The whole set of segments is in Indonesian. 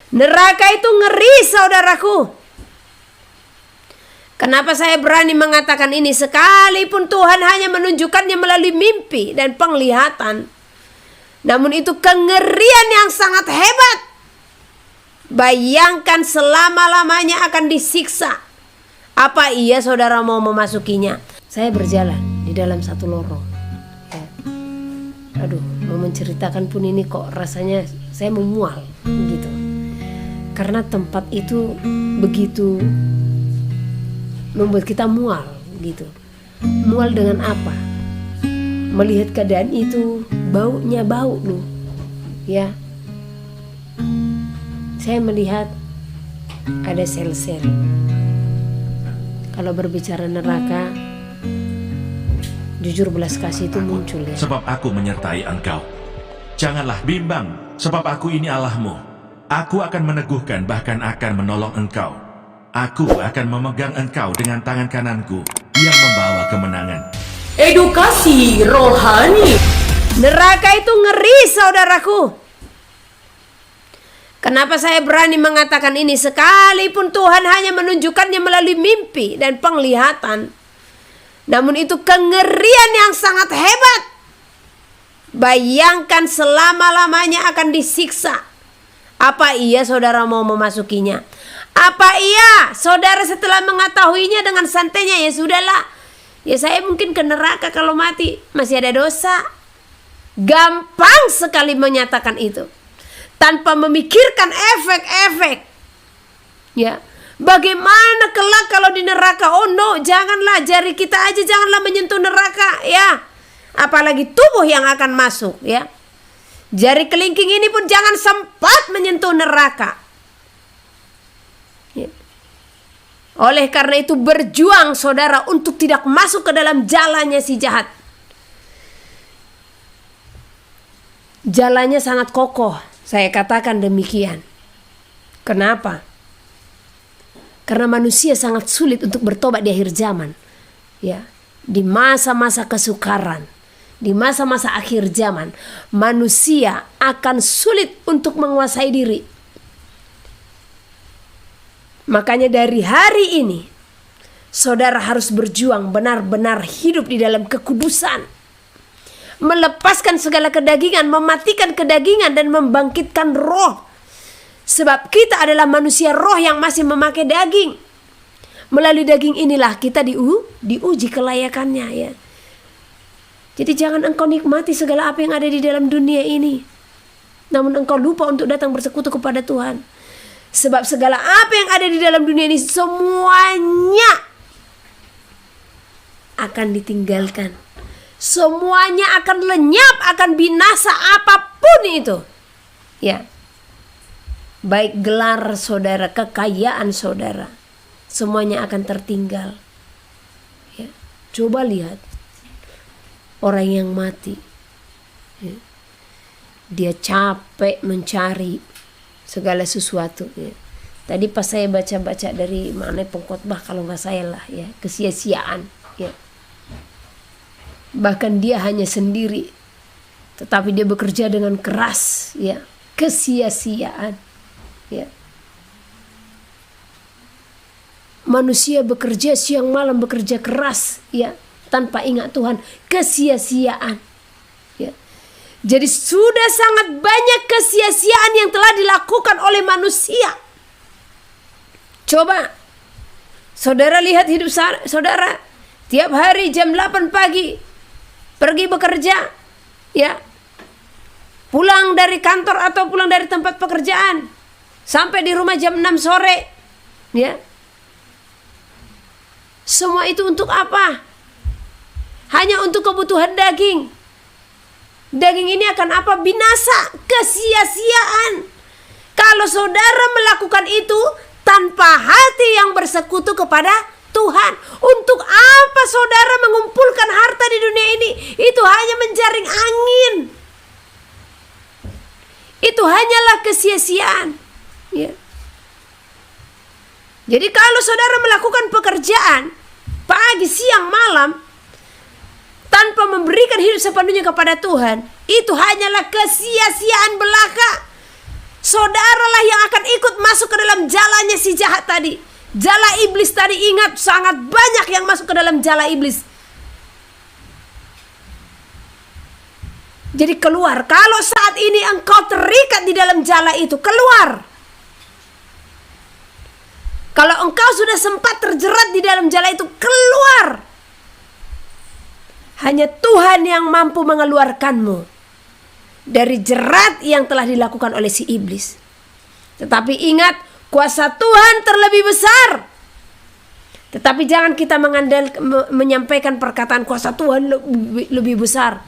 Neraka itu ngeri, saudaraku. Kenapa saya berani mengatakan ini? Sekalipun Tuhan hanya menunjukkannya melalui mimpi dan penglihatan, namun itu kengerian yang sangat hebat. Bayangkan selama-lamanya akan disiksa. Apa iya saudara mau memasukinya? Saya berjalan di dalam satu lorong. Ya. Aduh, mau menceritakan pun ini kok rasanya saya memual gitu. Karena tempat itu begitu membuat kita mual gitu. Mual dengan apa? Melihat keadaan itu, baunya bau loh. Ya. Saya melihat ada sel-sel. Kalau berbicara neraka, jujur belas kasih itu muncul ya. Sebab aku menyertai engkau. Janganlah bimbang, sebab aku ini Allahmu. Aku akan meneguhkan, bahkan akan menolong engkau. Aku akan memegang engkau dengan tangan kananku yang membawa kemenangan. Edukasi rohani. Neraka itu ngeri, saudaraku. Kenapa saya berani mengatakan ini? Sekalipun Tuhan hanya menunjukkannya melalui mimpi dan penglihatan, namun itu kengerian yang sangat hebat. Bayangkan selama-lamanya akan disiksa. Apa iya saudara mau memasukinya? Apa iya saudara setelah mengetahuinya dengan santainya, ya sudahlah, ya saya mungkin ke neraka kalau mati, masih ada dosa. Gampang sekali menyatakan itu tanpa memikirkan efek-efek. Ya, bagaimana kelak kalau di neraka? Oh no, janganlah, jari kita aja janganlah menyentuh neraka ya. Apalagi tubuh yang akan masuk ya. Jari kelingking ini pun jangan sempat menyentuh neraka. Ya. Oleh karena itu berjuang saudara untuk tidak masuk ke dalam jalannya si jahat. Jalannya sangat kokoh, saya katakan demikian. Kenapa? Karena manusia sangat sulit untuk bertobat di akhir zaman. Ya, di masa-masa kesukaran, di masa-masa akhir zaman, manusia akan sulit untuk menguasai diri. Makanya dari hari ini, saudara harus berjuang benar-benar hidup di dalam kekudusan. Melepaskan segala kedagingan, mematikan kedagingan dan membangkitkan roh. Sebab kita adalah manusia roh yang masih memakai daging. Melalui daging inilah kita diuji kelayakannya ya. Jadi jangan engkau nikmati segala apa yang ada di dalam dunia ini, namun engkau lupa untuk datang bersekutu kepada Tuhan. Sebab segala apa yang ada di dalam dunia ini semuanya akan ditinggalkan. Semuanya akan lenyap, akan binasa apapun itu. Ya. Baik gelar saudara, kekayaan saudara, semuanya akan tertinggal. Ya. Coba lihat orang yang mati. Ya. Dia capek mencari segala sesuatu. Ya. Tadi pas saya baca-baca dari mana pengkhotbah kalau nggak salah ya, kesia-siaan. Ya. Bahkan dia hanya sendiri, tetapi dia bekerja dengan keras, ya, kesia-siaan, ya. Manusia bekerja siang malam, bekerja keras, ya, tanpa ingat Tuhan, kesia-siaan, ya. Jadi sudah sangat banyak kesia-siaan yang telah dilakukan oleh manusia. Coba, saudara lihat hidup saudara, tiap hari jam 8 pagi. Pergi bekerja, ya, pulang dari kantor atau pulang dari tempat pekerjaan, sampai di rumah jam 6 sore, ya. Semua itu untuk apa? Hanya untuk kebutuhan daging. Daging ini akan apa? Binasa, kesia-siaan. Kalau saudara melakukan itu tanpa hati yang bersekutu kepada Tuhan, untuk apa saudara mengumpulkan harta di dunia ini? Itu hanya menjaring angin. Itu hanyalah kesia-siaan. Ya. Jadi kalau saudara melakukan pekerjaan pagi, siang, malam tanpa memberikan hidup sepenuhnya kepada Tuhan, itu hanyalah kesia-siaan belaka. Saudaralah yang akan ikut dalam jalannya si jahat tadi, jala iblis tadi. Ingat, sangat banyak yang masuk ke dalam jala iblis. Jadi keluar. Kalau saat ini engkau terikat di dalam jala itu, keluar. Kalau engkau sudah sempat terjerat di dalam jala itu, keluar. Hanya Tuhan yang mampu mengeluarkanmu dari jerat yang telah dilakukan oleh si iblis. Tetapi ingat, kuasa Tuhan terlebih besar. Tetapi jangan kita menyampaikan perkataan kuasa Tuhan lebih besar,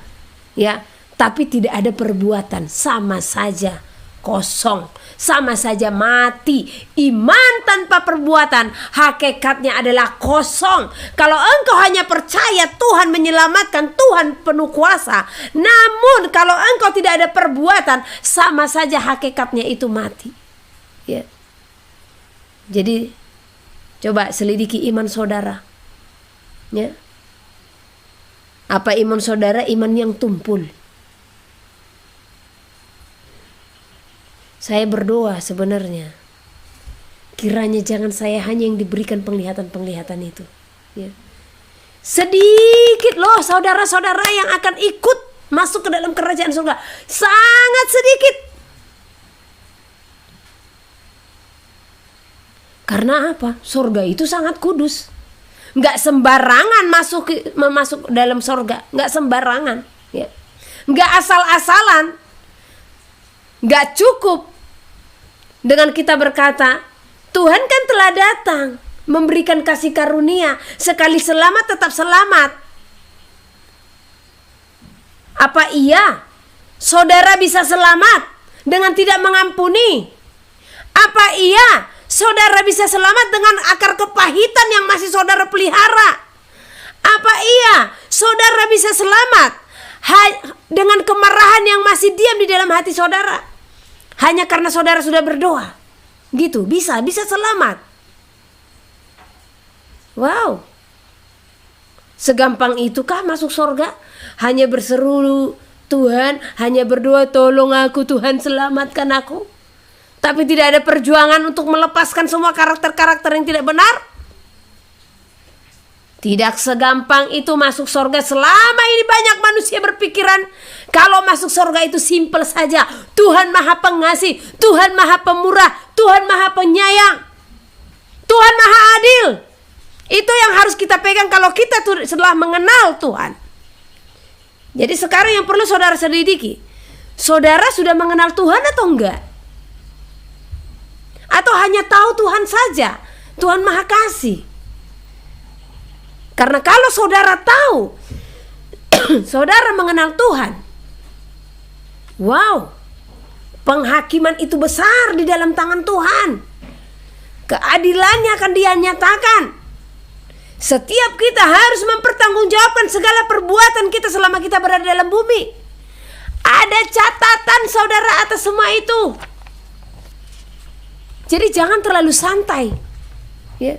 ya. Tapi tidak ada perbuatan, sama saja kosong, sama saja mati. Iman tanpa perbuatan hakikatnya adalah kosong. Kalau engkau hanya percaya Tuhan menyelamatkan, Tuhan penuh kuasa, namun kalau engkau tidak ada perbuatan, sama saja hakikatnya itu mati, ya. Jadi coba selidiki iman saudara, ya. Apa iman saudara? Iman yang tumpul. Saya berdoa sebenarnya, kiranya jangan saya hanya yang diberikan penglihatan-penglihatan itu, ya. Sedikit loh saudara-saudara yang akan ikut masuk ke dalam kerajaan surga, sangat sedikit. Karena apa? Surga itu sangat kudus. Nggak sembarangan masuk dalam surga, nggak sembarangan, ya. Nggak asal-asalan. Nggak cukup dengan kita berkata, Tuhan kan telah datang memberikan kasih karunia, sekali selamat tetap selamat. Apa iya saudara bisa selamat dengan tidak mengampuni? Apa iya saudara bisa selamat dengan akar kepahitan yang masih saudara pelihara? Apa iya saudara bisa selamat dengan kemarahan yang masih diam di dalam hati saudara? Hanya karena saudara sudah berdoa, gitu, bisa selamat. Wow, segampang itukah masuk surga? Hanya berseru Tuhan, hanya berdoa tolong aku Tuhan, selamatkan aku. Tapi tidak ada perjuangan untuk melepaskan semua karakter-karakter yang tidak benar. Tidak segampang itu masuk surga. Selama ini banyak manusia berpikiran kalau masuk surga itu simpel saja. Tuhan Maha Pengasih, Tuhan Maha Pemurah, Tuhan Maha Penyayang, Tuhan Maha Adil. Itu yang harus kita pegang kalau kita setelah mengenal Tuhan. Jadi sekarang yang perlu saudara selidiki, saudara sudah mengenal Tuhan atau enggak? Atau hanya tahu Tuhan saja, Tuhan Maha Kasih? Karena kalau saudara tahu, saudara mengenal Tuhan, wow, penghakiman itu besar di dalam tangan Tuhan. Keadilannya akan Dia nyatakan. Setiap kita harus mempertanggungjawabkan segala perbuatan kita selama kita berada dalam bumi. Ada catatan saudara atas semua itu. Jadi jangan terlalu santai, ya.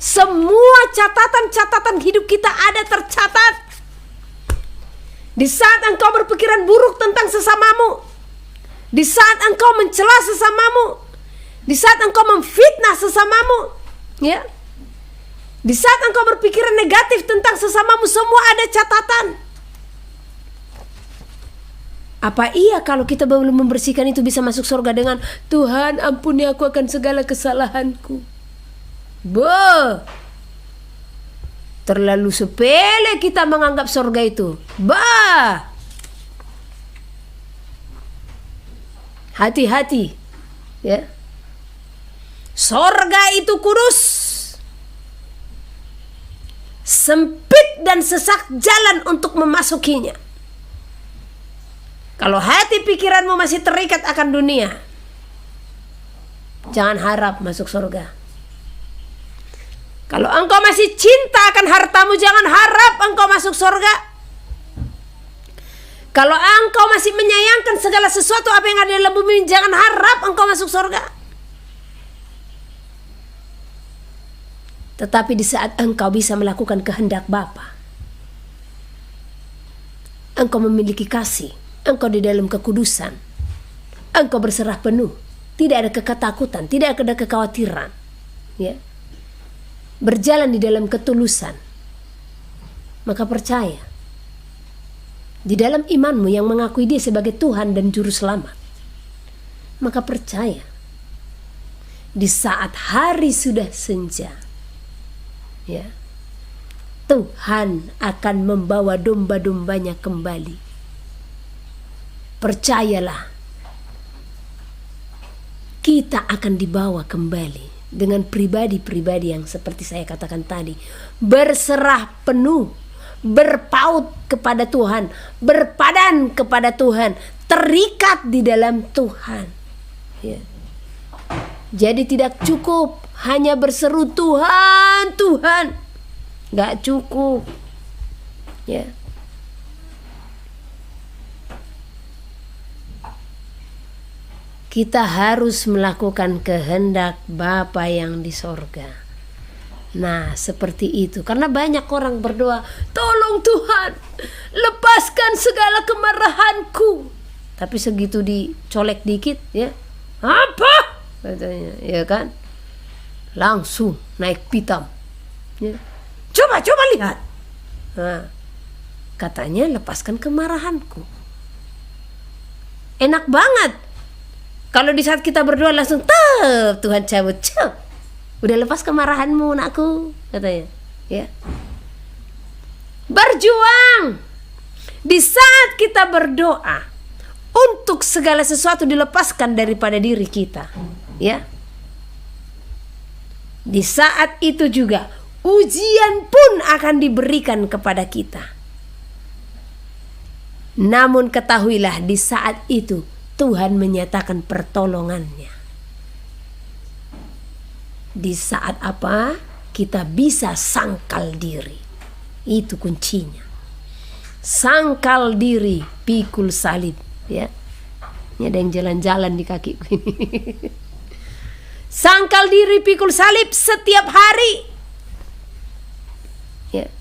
Semua catatan-catatan hidup kita ada tercatat. Di saat engkau berpikiran buruk tentang sesamamu, di saat engkau mencela sesamamu, di saat engkau memfitnah sesamamu, ya, di saat engkau berpikiran negatif tentang sesamamu, semua ada catatan. Apa iya kalau kita belum membersihkan itu bisa masuk surga dengan Tuhan ampuni aku akan segala kesalahanku? Terlalu sepele kita menganggap surga itu. Hati-hati, ya. Surga itu kudus, sempit dan sesak jalan untuk memasukinya. Kalau hati pikiranmu masih terikat akan dunia, jangan harap masuk surga. Kalau engkau masih cinta akan hartamu, jangan harap engkau masuk surga. Kalau engkau masih menyayangkan segala sesuatu apa yang ada dalam bumi, jangan harap engkau masuk surga. Tetapi di saat engkau bisa melakukan kehendak Bapa, engkau memiliki kasih, engkau di dalam kekudusan, engkau berserah penuh, tidak ada ketakutan, tidak ada kekhawatiran, ya, berjalan di dalam ketulusan, maka percaya di dalam imanmu yang mengakui Dia sebagai Tuhan dan Juru Selamat, maka percaya di saat hari sudah senja, ya, Tuhan akan membawa domba-dombanya kembali. Percayalah, kita akan dibawa kembali dengan pribadi-pribadi yang seperti saya katakan tadi, berserah penuh, berpaut kepada Tuhan, berpadan kepada Tuhan, terikat di dalam Tuhan, ya. Jadi tidak cukup hanya berseru Tuhan, Tuhan, gak cukup, ya. Kita harus melakukan kehendak Bapa yang di sorga. Nah, seperti itu. Karena banyak orang berdoa, tolong Tuhan, lepaskan segala kemarahanku. Tapi segitu dicolek dikit, ya, apa? Katanya, ya kan? Langsung naik pitam. Ya. Coba lihat. Nah, katanya lepaskan kemarahanku. Enak banget. Kalau di saat kita berdoa langsung Tuhan cabut, udah lepas kemarahanmu nakku, katanya, ya. Berjuang di saat kita berdoa untuk segala sesuatu dilepaskan daripada diri kita, ya. Di saat itu juga ujian pun akan diberikan kepada kita. Namun ketahuilah di saat itu Tuhan menyatakan pertolongannya. Di saat apa? Kita bisa sangkal diri. Itu kuncinya. Sangkal diri, pikul salib, ya. Ini ada yang jalan-jalan di kakiku ini. Sangkal diri, pikul salib setiap hari. Ya.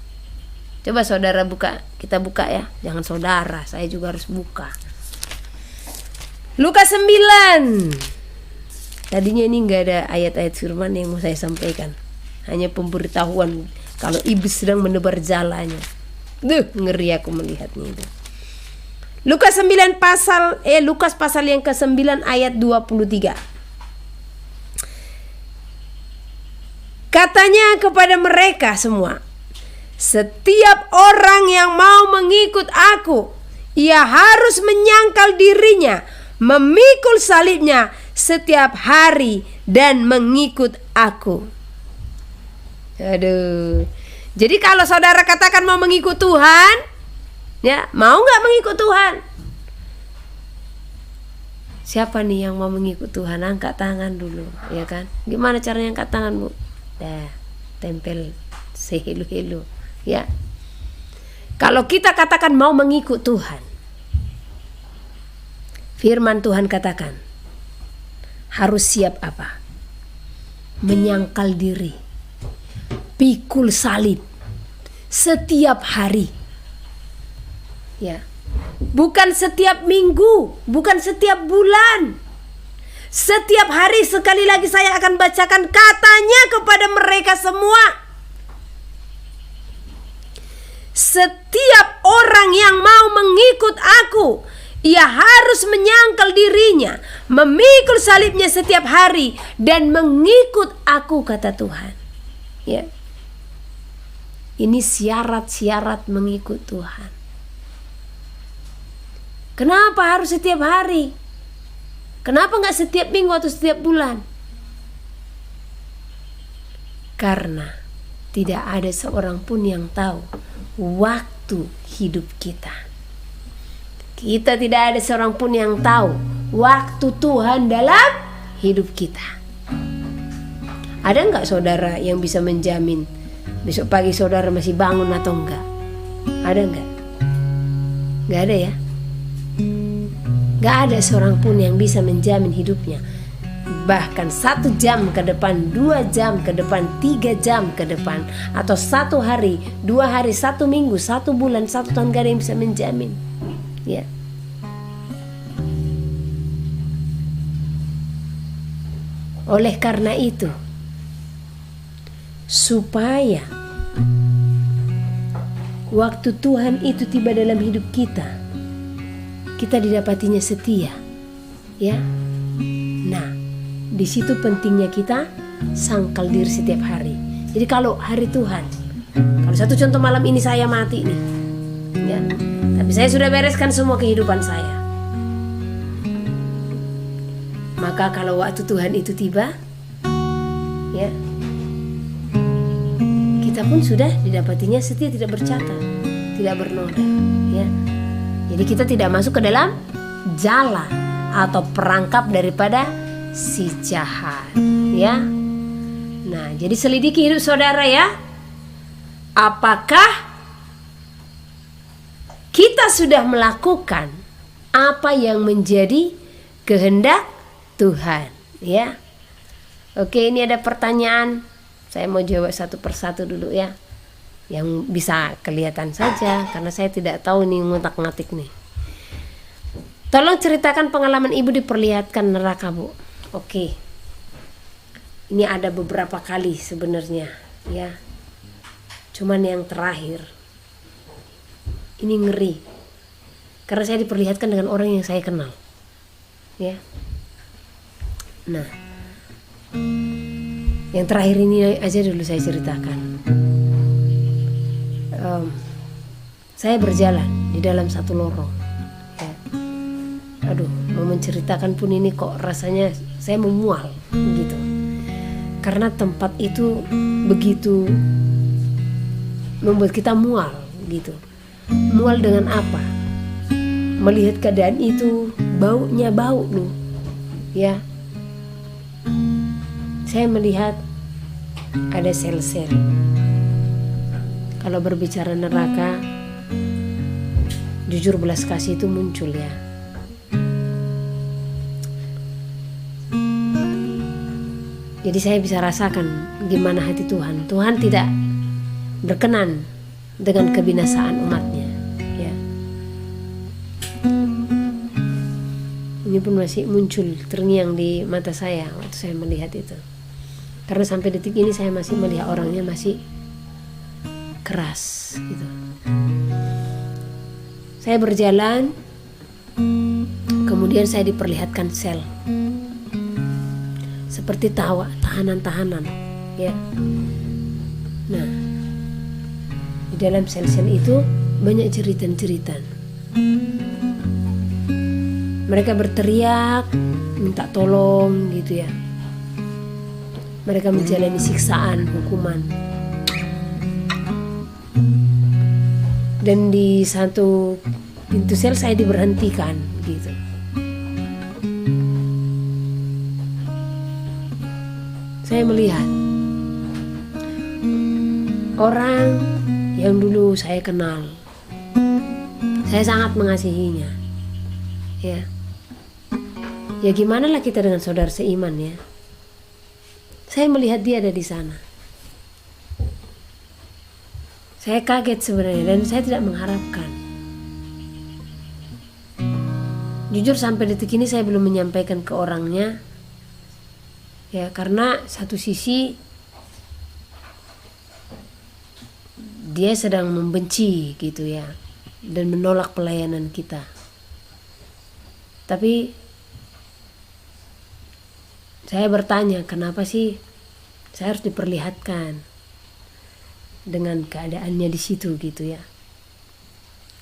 Coba saudara buka, kita buka ya. Jangan saudara, saya juga harus buka. Lukas 9. Tadinya ini nggak ada ayat-ayat firman yang mau saya sampaikan, hanya pemberitahuan kalau iblis sedang menebar jalanya. Ngeri aku melihatnya itu. Lukas pasal yang ke-9 ayat 23. Katanya kepada mereka semua, setiap orang yang mau mengikut aku, ia harus menyangkal dirinya, memikul salibnya setiap hari dan mengikut aku. Aduh. Jadi kalau saudara katakan mau mengikut Tuhan, ya, mau nggak mengikut Tuhan? Siapa nih yang mau mengikut Tuhan? Angkat tangan dulu, ya kan? Gimana caranya angkat tangan, Bu? Tempel sehelu-helu, ya. Kalau kita katakan mau mengikut Tuhan, firman Tuhan katakan harus siap apa? Menyangkal diri, pikul salib setiap hari, ya. Bukan setiap minggu, bukan setiap bulan, setiap hari. Sekali lagi saya akan bacakan katanya kepada mereka semua. Setiap orang yang mau mengikut aku, ia harus menyangkal dirinya, memikul salibnya setiap hari dan mengikut aku, kata Tuhan. Ya. Ini syarat-syarat mengikut Tuhan. Kenapa harus setiap hari? Kenapa nggak setiap minggu atau setiap bulan? Karena tidak ada seorang pun yang tahu waktu hidup kita. Kita tidak ada seorang pun yang tahu waktu Tuhan dalam hidup kita. Ada nggak saudara yang bisa menjamin besok pagi saudara masih bangun atau enggak? Ada nggak? Nggak ada ya. Nggak ada seorang pun yang bisa menjamin hidupnya. Bahkan 1 jam ke depan, 2 jam ke depan, 3 jam ke depan, atau 1 hari, 2 hari, 1 minggu, 1 bulan, 1 tahun, gak ada yang bisa menjamin. Ya. Oleh karena itu, supaya waktu Tuhan itu tiba dalam hidup kita, kita didapatinya setia, ya. Nah, di situ pentingnya kita sangkal diri setiap hari. Jadi kalau hari Tuhan, kalau satu contoh malam ini saya mati nih, ya, tapi saya sudah bereskan semua kehidupan saya. Maka kalau waktu Tuhan itu tiba, ya, kita pun sudah didapatinya setia, tidak bercatat, tidak bernoda, ya. Jadi kita tidak masuk ke dalam jala atau perangkap daripada si jahat, ya. Nah, jadi selidiki hidup saudara, ya. Apakah kita sudah melakukan apa yang menjadi kehendak Tuhan, ya. Oke, ini ada pertanyaan. Saya mau jawab satu persatu dulu, ya. Yang bisa kelihatan saja karena saya tidak tahu nih ngutak-ngatik nih. Tolong ceritakan pengalaman ibu diperlihatkan neraka, Bu. Oke. Ini ada beberapa kali sebenarnya, ya. Cuman yang terakhir ini ngeri. Karena saya diperlihatkan dengan orang yang saya kenal. Ya. Nah, yang terakhir ini aja dulu saya ceritakan. Saya berjalan di dalam satu lorong, ya. Aduh, mau menceritakan pun ini kok rasanya saya memual gitu. Karena tempat itu begitu membuat kita mual gitu. Mual dengan apa? Melihat keadaan itu, baunya bau loh, ya. Saya melihat ada sel-sel. Kalau berbicara neraka, jujur belas kasih itu muncul, ya. Jadi saya bisa rasakan gimana hati Tuhan. Tuhan tidak berkenan dengan kebinasaan umatnya, ya. Ini pun masih muncul terngiang di mata saya waktu saya melihat itu. Karena sampai detik ini saya masih melihat orangnya masih keras gitu. Saya berjalan, kemudian saya diperlihatkan sel. Seperti tahanan-tahanan, ya. Nah, di dalam sel-sel itu banyak jeritan-jeritan. Mereka berteriak, minta tolong gitu, ya. Mereka menjalani siksaan, hukuman. Dan di satu pintu sel saya diberhentikan gitu. Saya melihat orang yang dulu saya kenal. Saya sangat mengasihinya, ya. Ya gimana lah kita dengan saudara seiman, ya. Saya melihat dia ada di sana. Saya kaget sebenarnya dan saya tidak mengharapkan. Jujur sampai detik ini saya belum menyampaikan ke orangnya. Ya, karena satu sisi dia sedang membenci gitu, ya, dan menolak pelayanan kita. Tapi saya bertanya, kenapa sih saya harus diperlihatkan dengan keadaannya di situ gitu, ya.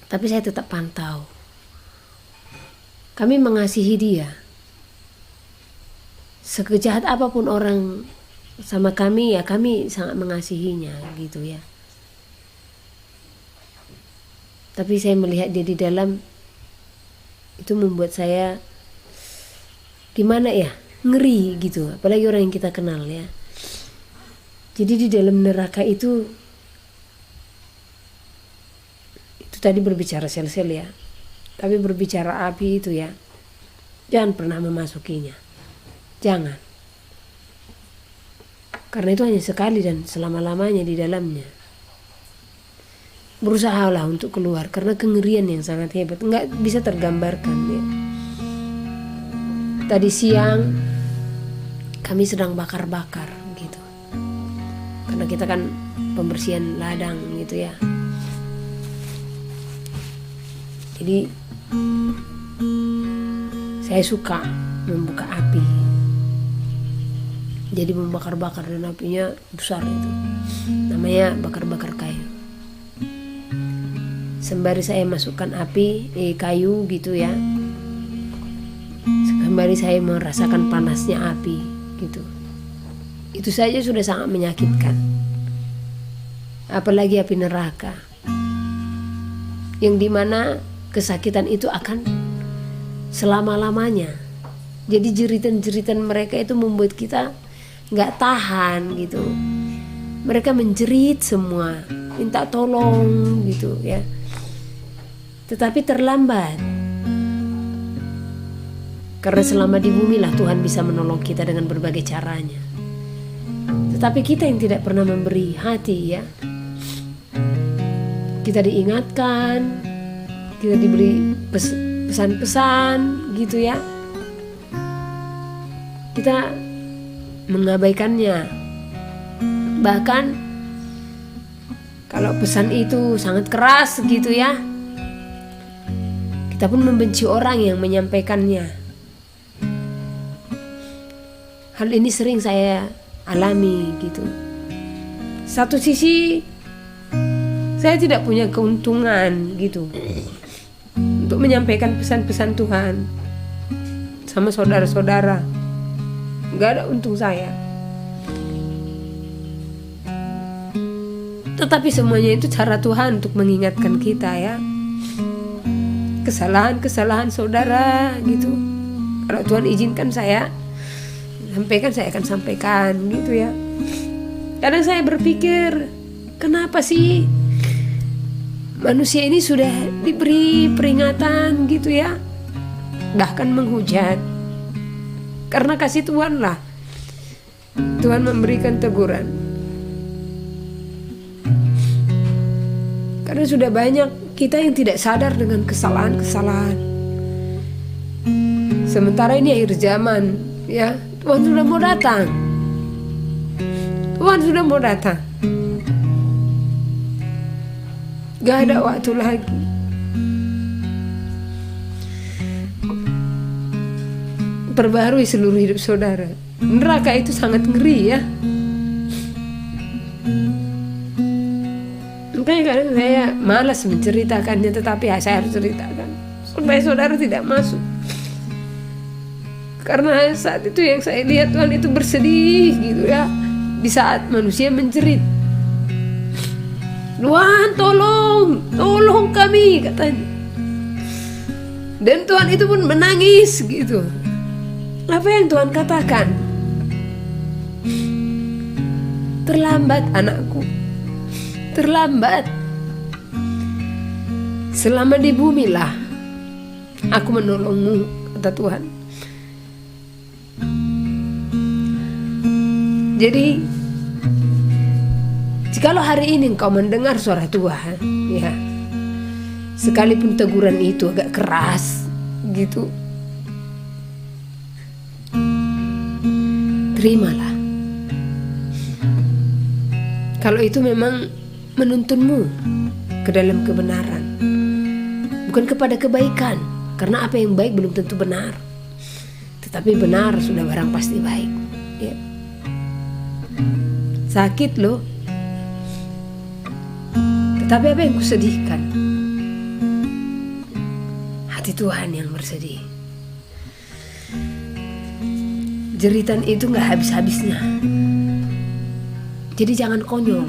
Tapi saya tetap pantau. Kami mengasihi dia. Sekejahat apapun orang sama kami, ya kami sangat mengasihinya gitu, ya. Tapi saya melihat dia di dalam, itu membuat saya gimana ya, ngeri gitu. Apalagi orang yang kita kenal, ya. Jadi di dalam neraka itu tadi berbicara sel-sel, ya. Tapi berbicara api itu, ya, jangan pernah memasukinya. Jangan. Karena itu hanya sekali dan selama-lamanya di dalamnya. Berusahalah untuk keluar karena kengerian yang sangat hebat, nggak bisa tergambarkan, ya. Tadi siang kami sedang bakar-bakar gitu. Karena kita kan pembersihan ladang gitu ya. Jadi saya suka membuka api. Jadi membakar-bakar dan apinya besar itu. Namanya bakar-bakar kayu. Sembari saya masukkan api, kayu gitu ya. Sembari saya merasakan panasnya api gitu. Itu saja sudah sangat menyakitkan. Apalagi api neraka. Yang dimana kesakitan itu akan selama-lamanya. Jadi jeritan-jeritan mereka itu membuat kita gak tahan gitu. Mereka menjerit semua, minta tolong gitu ya. Tetapi terlambat. Karena selama di bumi lah Tuhan bisa menolong kita dengan berbagai caranya. Tetapi kita yang tidak pernah memberi hati ya. Kita diingatkan, kita diberi pesan-pesan gitu ya. Kita mengabaikannya. Bahkan kalau pesan itu sangat keras gitu ya, kita pun membenci orang yang menyampaikannya. Hal ini sering saya alami gitu. Satu sisi saya tidak punya keuntungan gitu untuk menyampaikan pesan-pesan Tuhan sama saudara-saudara. Gak ada untung saya. Tetapi semuanya itu cara Tuhan untuk mengingatkan kita ya. Kesalahan-kesalahan saudara gitu. Kalau Tuhan izinkan saya sampaikan, saya akan sampaikan gitu ya. Kadang saya berpikir, kenapa sih manusia ini sudah diberi peringatan gitu ya, bahkan menghujat. Karena kasih Tuhan lah Tuhan memberikan teguran. Karena sudah banyak kita yang tidak sadar dengan kesalahan-kesalahan. Sementara ini akhir zaman ya, Tuhan sudah mau datang. Tuhan sudah mau datang. Gak ada waktu lagi. Perbarui seluruh hidup saudara. Neraka itu sangat ngeri ya. Makanya kadang saya malas menceritakannya, tetapi saya harus ceritakan supaya saudara tidak masuk. Karena saat itu yang saya lihat Tuhan itu bersedih gitu ya. Di saat manusia menjerit, Tuhan tolong kami katanya. Dan Tuhan itu pun menangis gitu. Apa yang Tuhan katakan? Terlambat anakku, terlambat. Selama di bumi lah aku menolongmu, kata Tuhan. Jadi jikalau hari ini engkau mendengar suara Tuhan ya, sekalipun teguran itu agak keras gitu, terimalah. Kalau itu memang menuntunmu ke dalam kebenaran, bukan kepada kebaikan. Karena apa yang baik belum tentu benar, tetapi benar sudah barang pasti baik ya. Sakit loh, tetapi apa yang kusedihkan? Hati Tuhan yang bersedih. Jeritan itu gak habis-habisnya. Jadi jangan konyol.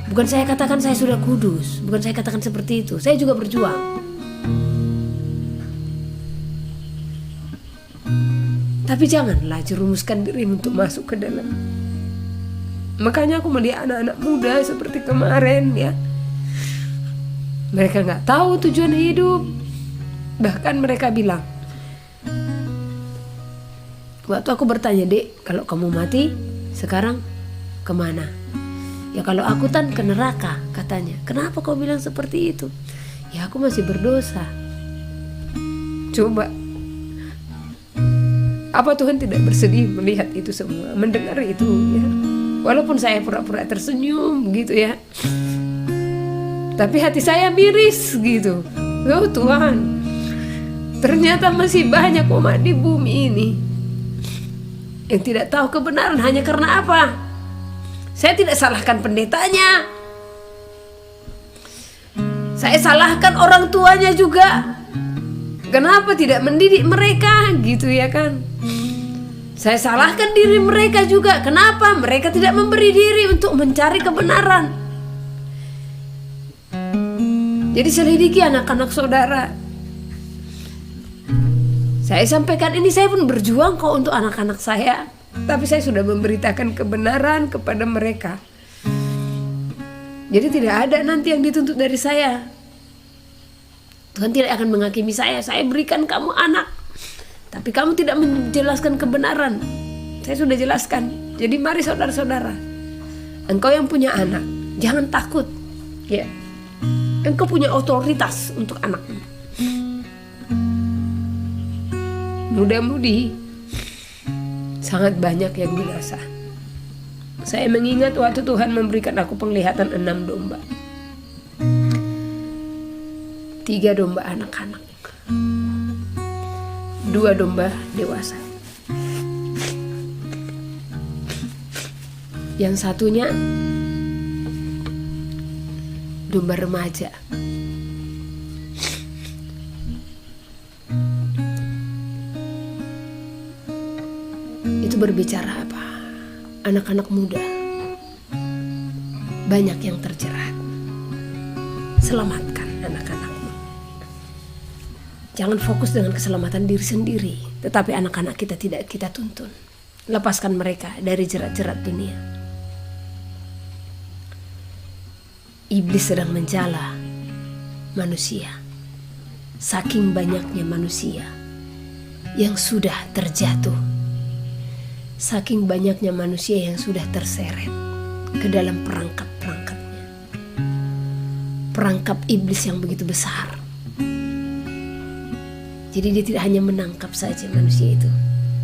Bukan saya katakan saya sudah kudus, bukan saya katakan seperti itu. Saya juga berjuang. Tapi janganlah jerumuskan dirimu untuk masuk ke dalam. Makanya aku melihat anak-anak muda seperti kemarin ya. Mereka gak tahu tujuan hidup. Bahkan mereka bilang, waktu aku bertanya, Dek, kalau kamu mati sekarang kemana? Ya kalau aku kan ke neraka, katanya. Kenapa kau bilang seperti itu? Ya aku masih berdosa. Coba Apa Tuhan tidak bersedih melihat itu semua, mendengar itu ya? Walaupun saya pura-pura tersenyum gitu ya, tapi hati saya miris gitu. Oh Tuhan, ternyata masih banyak umat di bumi ini yang tidak tahu kebenaran. Hanya karena apa? Saya tidak salahkan pendetanya, saya salahkan orang tuanya juga. Kenapa tidak mendidik mereka gitu ya kan? Saya salahkan diri mereka juga. Kenapa mereka tidak memberi diri untuk mencari kebenaran? Jadi selidiki anak-anak saudara. Saya sampaikan ini, saya pun berjuang kok untuk anak-anak saya. Tapi saya sudah memberitakan kebenaran kepada mereka. Jadi tidak ada nanti yang dituntut dari saya. Tuhan tidak akan menghakimi saya. Saya berikan kamu anak, tapi kamu tidak menjelaskan kebenaran. Saya sudah jelaskan. Jadi mari saudara-saudara, engkau yang punya anak, jangan takut. Ya, engkau punya otoritas untuk anakmu. Muda-mudi sangat banyak yang binasa. Saya mengingat waktu Tuhan memberikan aku penglihatan 6 domba. 3 domba anak-anak, 2 domba dewasa. Yang satunya domba remaja. Itu berbicara apa? Anak-anak muda banyak yang terjerat. Selamatkan anak-anakmu. Jangan fokus dengan keselamatan diri sendiri, tetapi anak-anak kita tidak kita tuntun. Lepaskan mereka dari jerat-jerat dunia. Iblis sedang menjala manusia. Saking banyaknya manusia yang sudah terjatuh, saking banyaknya manusia yang sudah terseret ke dalam perangkap-perangkapnya, perangkap iblis yang begitu besar. Jadi dia tidak hanya menangkap saja manusia itu,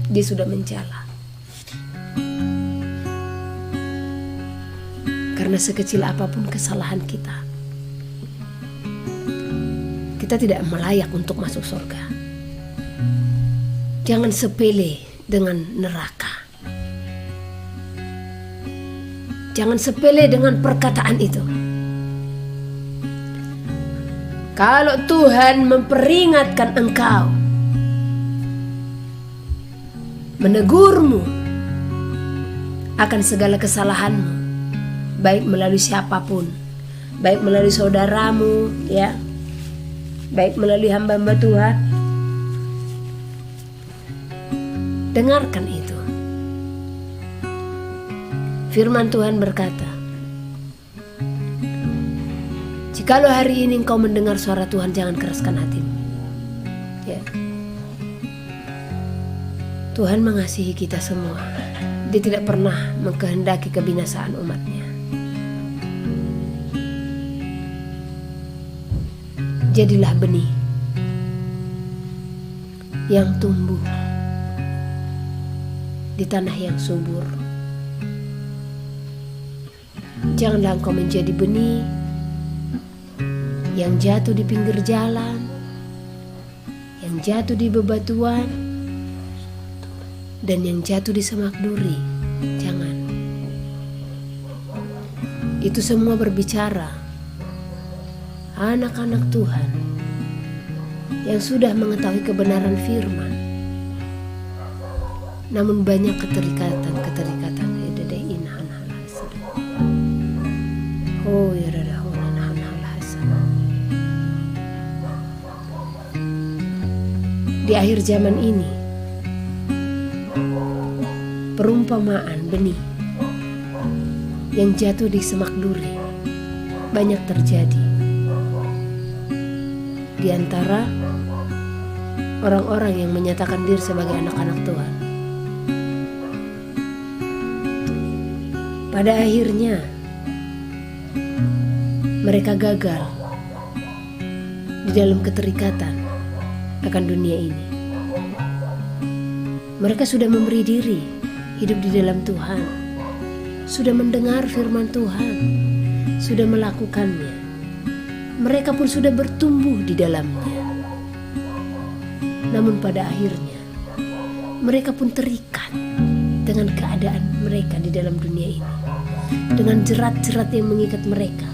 dia sudah menjala. Karena sekecil apapun kesalahan kita, kita tidak layak untuk masuk surga. Jangan sepele dengan neraka. Jangan sepele dengan perkataan itu. Kalau Tuhan memperingatkan engkau, menegurmu akan segala kesalahanmu, baik melalui siapapun, baik melalui saudaramu, ya, baik melalui hamba-hamba Tuhan, dengarkan itu. Firman Tuhan berkata, jikalau hari ini engkau mendengar suara Tuhan, jangan keraskan hatimu. Ya. Tuhan mengasihi kita semua. Dia tidak pernah mengkehendaki kebinasaan umatnya. Jadilah benih yang tumbuh di tanah yang subur. Janganlah engkau menjadi benih yang jatuh di pinggir jalan, yang jatuh di bebatuan, dan yang jatuh di semak duri. Jangan. Itu semua berbicara anak-anak Tuhan yang sudah mengetahui kebenaran firman, namun banyak keterikatan. Oh ya rada. Di akhir zaman ini, perumpamaan benih yang jatuh di semak duri banyak terjadi di antara orang-orang yang menyatakan diri sebagai anak-anak Tuhan. Pada akhirnya mereka gagal di dalam keterikatan akan dunia ini. Mereka sudah memberi diri hidup di dalam Tuhan, sudah mendengar firman Tuhan, sudah melakukannya. Mereka pun sudah bertumbuh di dalamnya. Namun pada akhirnya mereka pun terikat dengan keadaan mereka di dalam dunia ini, dengan jerat-jerat yang mengikat mereka,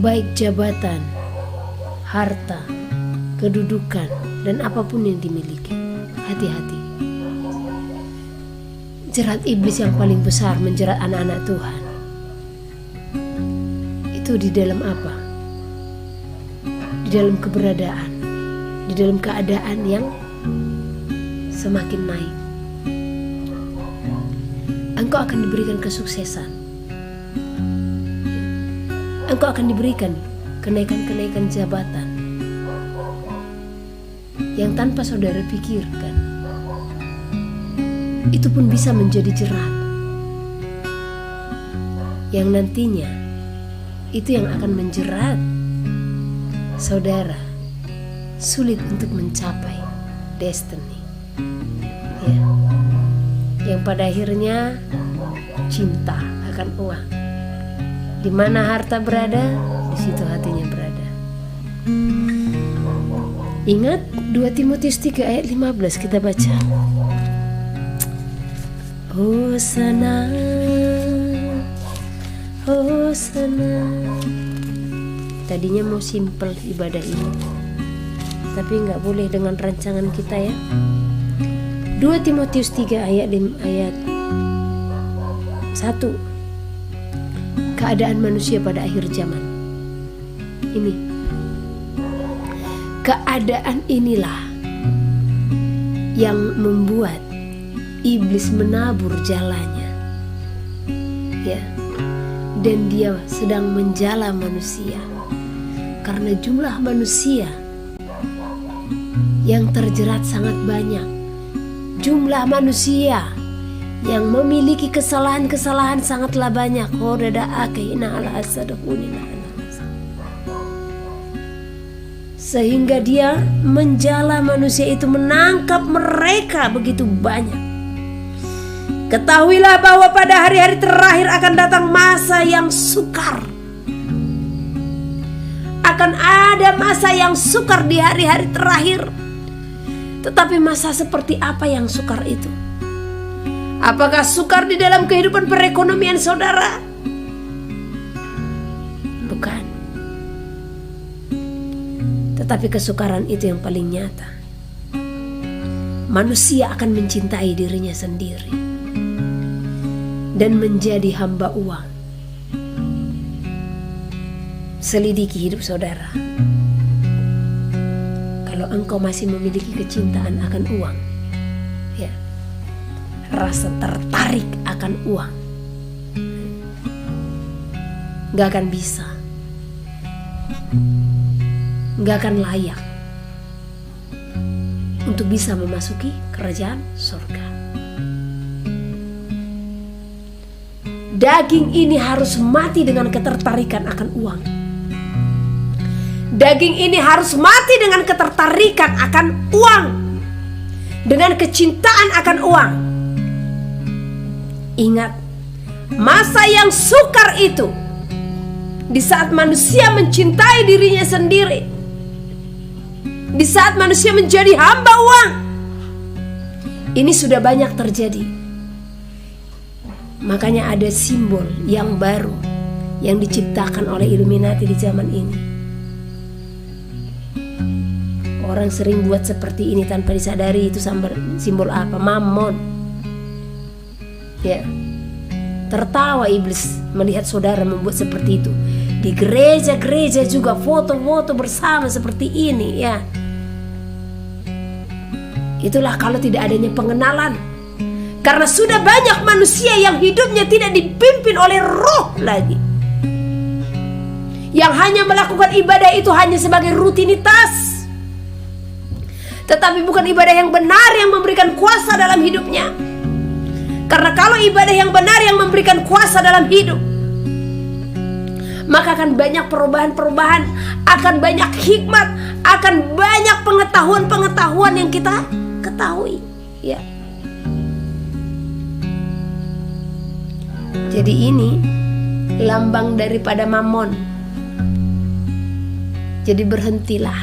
baik jabatan, harta, kedudukan, dan apapun yang dimiliki. Hati-hati. Jerat iblis yang paling besar menjerat anak-anak Tuhan itu di dalam apa? Di dalam keberadaan, di dalam keadaan yang semakin naik. Engkau akan diberikan kesuksesan. Engkau akan diberikan kenaikan-kenaikan jabatan yang tanpa saudara pikirkan. Itu pun bisa menjadi jerat yang nantinya itu yang akan menjerat saudara sulit untuk mencapai destiny, ya. Yang pada akhirnya cinta akan uang. Di mana harta berada, di situ hatinya berada. Ingat 2 Timotius 3 ayat 15 kita baca. Hosana, Hosana. Tadinya mau simple ibadah ini, tapi nggak boleh dengan rancangan kita ya. 2 Timotius 3 ayat 1. Keadaan manusia pada akhir zaman. Ini keadaan inilah yang membuat iblis menabur jalannya, ya, dan dia sedang menjala manusia karena jumlah manusia yang terjerat sangat banyak. Jumlah manusia yang memiliki kesalahan-kesalahan sangatlah banyak. Sehingga dia menjala manusia itu, menangkap mereka begitu banyak. Ketahuilah bahwa pada hari-hari terakhir akan datang masa yang sukar. Akan ada masa yang sukar di hari-hari terakhir. Tetapi masa seperti apa yang sukar itu? Apakah sukar di dalam kehidupan perekonomian saudara? Bukan. Tetapi kesukaran itu yang paling nyata. Manusia akan mencintai dirinya sendiri dan menjadi hamba uang. Selidiki hidup saudara. Kalau engkau masih memiliki kecintaan akan uang, ya, rasa tertarik akan uang, gak akan bisa, gak akan layak untuk bisa memasuki kerajaan surga. Daging ini harus mati dengan ketertarikan akan uang. Daging ini harus mati dengan ketertarikan akan uang, dengan kecintaan akan uang. Ingat, masa yang sukar itu di saat manusia mencintai dirinya sendiri, di saat manusia menjadi hamba uang. Ini sudah banyak terjadi. Makanya ada simbol yang baru yang diciptakan oleh Illuminati di zaman ini. Orang sering buat seperti ini tanpa disadari itu simbol apa? Mammon. Ya. Tertawa iblis melihat saudara membuat seperti itu. Di gereja-gereja juga foto-foto bersama seperti ini, ya. Itulah kalau tidak adanya pengenalan. Karena sudah banyak manusia yang hidupnya tidak dipimpin oleh roh lagi. Yang hanya melakukan ibadah itu hanya sebagai rutinitas. Tetapi bukan ibadah yang benar yang memberikan kuasa dalam hidupnya. Karena kalau ibadah yang benar yang memberikan kuasa dalam hidup, maka akan banyak perubahan-perubahan, akan banyak hikmat, akan banyak pengetahuan-pengetahuan yang kita ketahui. mengetahui, ya. Jadi ini lambang daripada Mammon. Jadi berhentilah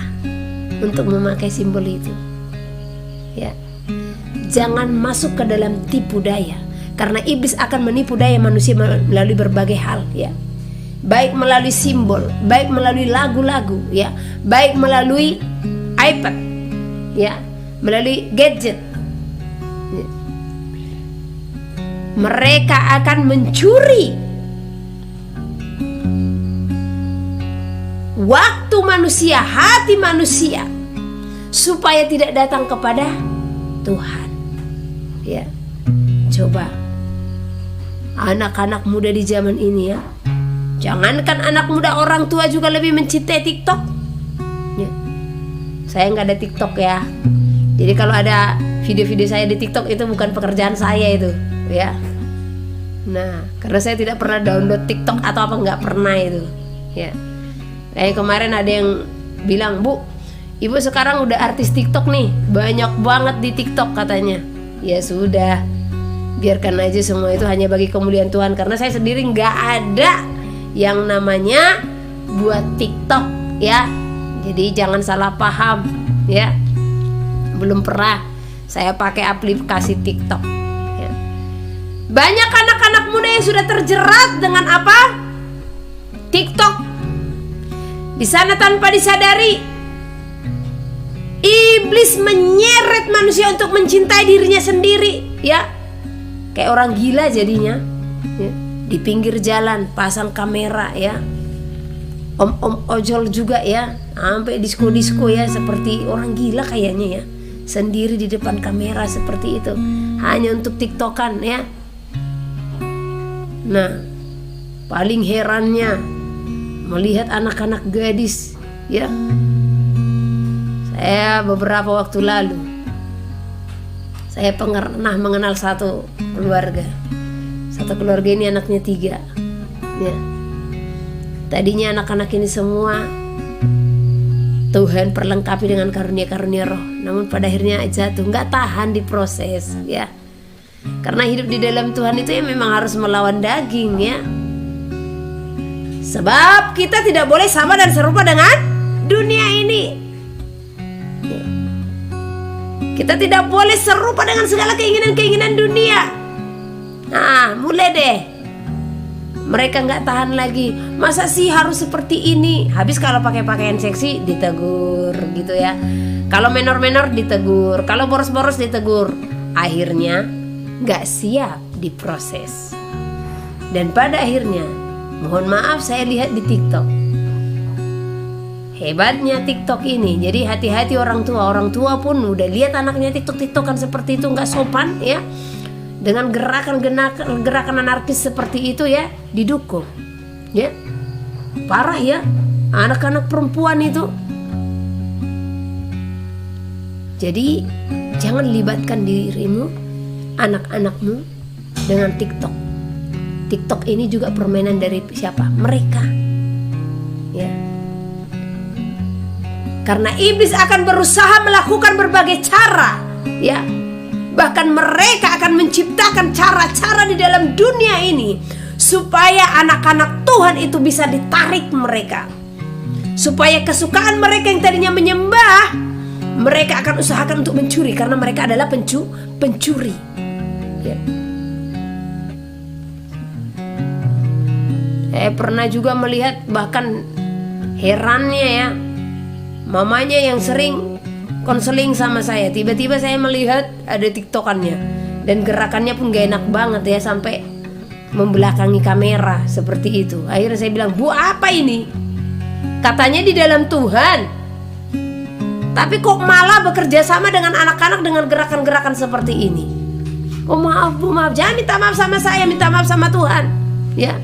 untuk memakai simbol itu, ya. Jangan masuk ke dalam tipu daya, karena iblis akan menipu daya manusia melalui berbagai hal, ya. Baik melalui simbol, baik melalui lagu-lagu, ya, baik melalui iPad, ya, melalui gadget. Ya. Mereka akan mencuri waktu manusia, hati manusia, supaya tidak datang kepada Tuhan. Ya, coba anak-anak muda di zaman ini, ya, jangankan anak muda, orang tua juga lebih mencintai TikTok. Ya. Saya nggak ada TikTok, ya. Jadi kalau ada video-video saya di TikTok itu bukan pekerjaan saya itu, ya. Nah, karena saya tidak pernah download TikTok atau apa, nggak pernah itu, ya. Kayak kemarin ada yang bilang, "Bu, Ibu sekarang udah artis TikTok nih, banyak banget di TikTok," katanya. Ya sudah, biarkan aja semua itu hanya bagi kemuliaan Tuhan, karena saya sendiri nggak ada yang namanya buat TikTok, ya. Jadi jangan salah paham, ya. Belum pernah saya pakai aplikasi TikTok, ya. Banyak anak-anak muda yang sudah terjerat dengan apa? TikTok. Di sana tanpa disadari iblis menyeret manusia untuk mencintai dirinya sendiri, ya. Kayak orang gila jadinya, ya. Di pinggir jalan pasang kamera, ya. Om-om ojol juga, ya. Sampai disko-disko, ya, seperti orang gila kayaknya, ya. Sendiri di depan kamera seperti itu, hanya untuk TikTokan, ya. Nah, paling herannya melihat anak-anak gadis, ya. Saya beberapa waktu lalu saya pernah mengenal satu keluarga. Satu keluarga ini anaknya 3, ya. Tadinya anak-anak ini semua Tuhan perlengkapi dengan karunia-karunia roh, namun pada akhirnya jatuh, nggak tahan diproses, ya. Karena hidup di dalam Tuhan itu ya memang harus melawan daging, ya. Sebab kita tidak boleh sama dan serupa dengan dunia ini. Kita tidak boleh serupa dengan segala keinginan-keinginan dunia. Nah, mulai deh. Mereka nggak tahan lagi. Masa sih harus seperti ini? Habis kalau pakai pakaian seksi ditegur, gitu, ya. Kalau menor-menor ditegur, kalau boros-boros ditegur. Akhirnya nggak siap diproses. Dan pada akhirnya, mohon maaf, saya lihat di TikTok. Hebatnya TikTok ini, jadi hati-hati orang tua pun udah lihat anaknya TikTokan seperti itu, nggak sopan, ya, dengan gerakan anarkis seperti itu, ya, didukung, ya, parah, ya, anak-anak perempuan itu. Jadi jangan libatkan dirimu, anak-anakmu dengan TikTok. TikTok ini juga permainan dari siapa? Mereka, ya. Karena iblis akan berusaha melakukan berbagai cara, ya. Bahkan mereka akan menciptakan cara-cara di dalam dunia ini supaya anak-anak Tuhan itu bisa ditarik mereka. Supaya kesukaan mereka yang tadinya menyembah, mereka akan usahakan untuk mencuri, karena mereka adalah pencuri, ya. Saya pernah juga melihat, bahkan herannya, ya, mamanya yang sering konseling sama saya, tiba-tiba saya melihat ada TikTokannya dan gerakannya pun gak enak banget, ya, sampai membelakangi kamera seperti itu. Akhirnya saya bilang, "Bu, apa ini? Katanya di dalam Tuhan, tapi kok malah bekerja sama dengan anak-anak dengan gerakan-gerakan seperti ini?" "Oh maaf Bu, maaf." "Jangan minta maaf sama saya, minta maaf sama Tuhan." Ya.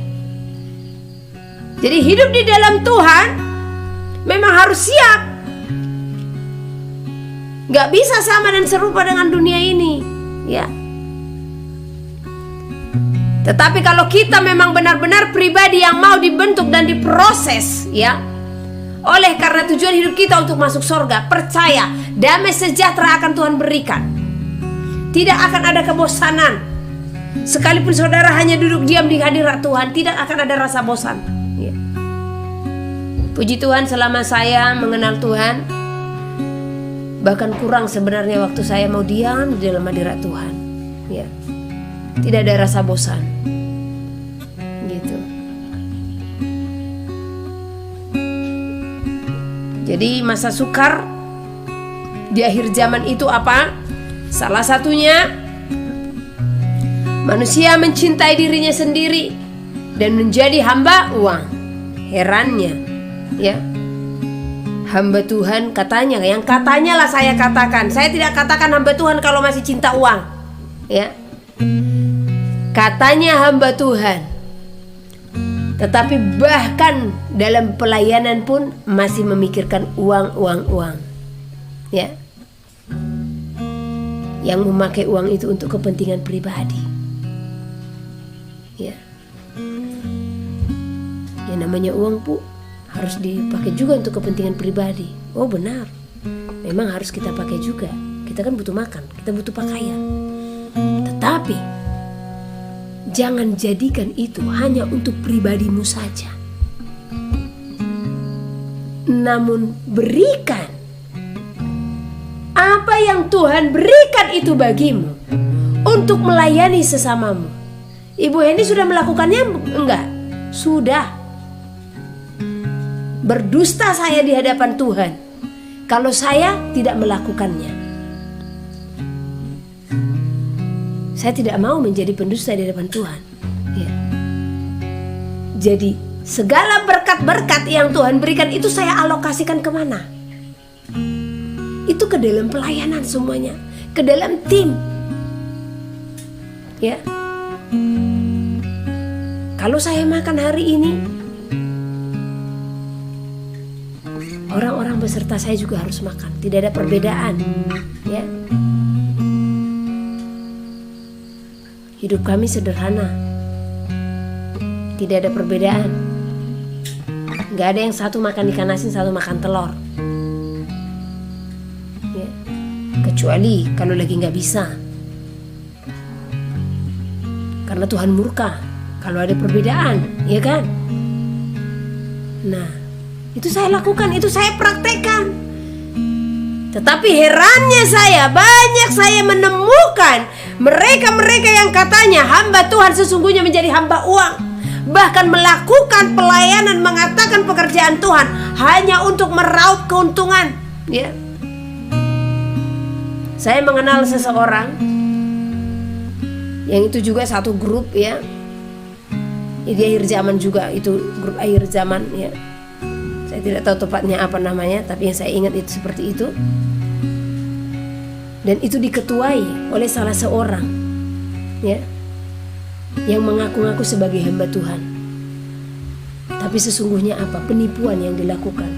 Jadi hidup di dalam Tuhan memang harus siap. Gak bisa sama dan serupa dengan dunia ini, ya. Tetapi kalau kita memang benar-benar pribadi yang mau dibentuk dan diproses, ya, oleh karena tujuan hidup kita untuk masuk surga, percaya damai sejahtera akan Tuhan berikan. Tidak akan ada kebosanan. Sekalipun saudara hanya duduk diam di hadirat Tuhan, tidak akan ada rasa bosan. Ya. Puji Tuhan, selama saya mengenal Tuhan, bahkan kurang sebenarnya waktu saya mau diam di dalam hadirat Tuhan. Ya. Tidak ada rasa bosan. Gitu. Jadi masa sukar di akhir zaman itu apa? Salah satunya manusia mencintai dirinya sendiri dan menjadi hamba uang. Herannya, ya. Hamba Tuhan katanya, yang katanya lah saya katakan. Saya tidak katakan hamba Tuhan kalau masih cinta uang. Ya. Katanya hamba Tuhan. Tetapi bahkan dalam pelayanan pun masih memikirkan uang. Ya. Yang memakai uang itu untuk kepentingan pribadi. Ya. Yang namanya uang, Bu, harus dipakai juga untuk kepentingan pribadi. Oh benar, memang harus kita pakai juga. Kita kan butuh makan, kita butuh pakaian. Tetapi jangan jadikan itu hanya untuk pribadimu saja. Namun berikan apa yang Tuhan berikan itu bagimu untuk melayani sesamamu. Ibu Henny sudah melakukannya? Enggak. Sudah. Berdusta saya di hadapan Tuhan kalau saya tidak melakukannya. Saya tidak mau menjadi pendusta di hadapan Tuhan. Ya. Jadi segala berkat-berkat yang Tuhan berikan itu saya alokasikan kemana? Itu ke dalam pelayanan semuanya, ke dalam tim. Ya. Kalau saya makan hari ini, orang-orang beserta saya juga harus makan. Tidak ada perbedaan. Ya. Hidup kami sederhana. Tidak ada perbedaan. Gak ada yang satu makan ikan asin, satu makan telur. Ya. Kecuali kalau lagi gak bisa. Karena Tuhan murka kalau ada perbedaan, ya kan? Nah, itu saya lakukan, itu saya praktekkan. Tetapi herannya saya, banyak saya menemukan mereka-mereka yang katanya hamba Tuhan sesungguhnya menjadi hamba uang. Bahkan melakukan pelayanan, mengatakan pekerjaan Tuhan hanya untuk meraup keuntungan. Ya. Saya mengenal seseorang yang itu juga satu grup, ya. Di akhir zaman juga, itu grup akhir zaman, ya. Saya tidak tahu tepatnya apa namanya, tapi yang saya ingat itu seperti itu. Dan itu diketuai oleh salah seorang, ya, yang mengaku-ngaku sebagai hamba Tuhan. Tapi sesungguhnya apa? Penipuan yang dilakukan.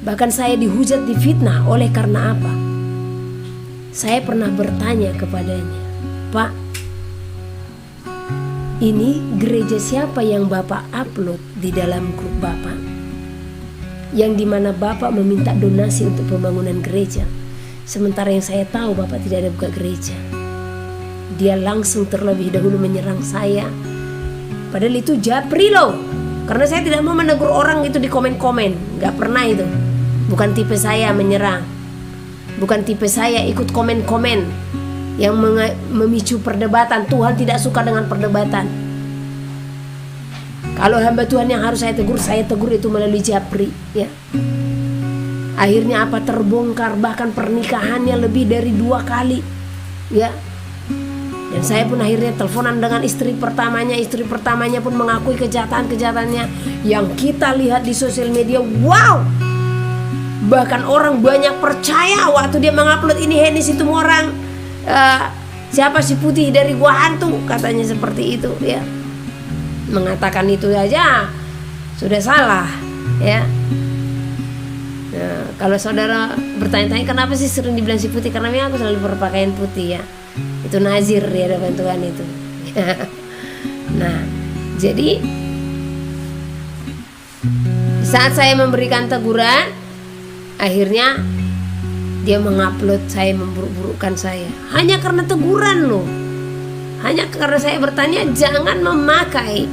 Bahkan saya dihujat, difitnah oleh karena apa? Saya pernah bertanya kepadanya, Pak, ini gereja siapa yang Bapak upload di dalam grup Bapak? Yang dimana Bapak meminta donasi untuk pembangunan gereja. Sementara yang saya tahu Bapak tidak ada buka gereja. Dia langsung terlebih dahulu menyerang saya. Padahal itu japri loh. Karena saya tidak mau menegur orang itu di komen-komen. Gak pernah itu. Bukan tipe saya menyerang. Bukan tipe saya ikut komen-komen yang memicu perdebatan. Tuhan tidak suka dengan perdebatan. Kalau hamba Tuhan yang harus saya tegur itu melalui japri, ya. Akhirnya apa? Terbongkar, bahkan pernikahannya lebih dari 2 kali, ya. Dan saya pun akhirnya teleponan dengan istri pertamanya. Istri pertamanya pun mengakui kejahatan-kejahatannya yang kita lihat di sosial media. Wow, bahkan orang banyak percaya waktu dia mengupload ini. Henny Situmorang, siapa si putih dari gua hantu, katanya seperti itu, ya. Mengatakan itu saja sudah salah, ya. Nah, kalau saudara bertanya-tanya kenapa sih sering dibilang si putih, karena memang aku selalu berpakaian putih, ya. Itu nazir di hadapan Tuhan itu. Nah, jadi saat saya memberikan teguran, akhirnya dia mengupload saya, memburuk-burukkan saya hanya karena teguran loh. Hanya karena saya bertanya jangan memakai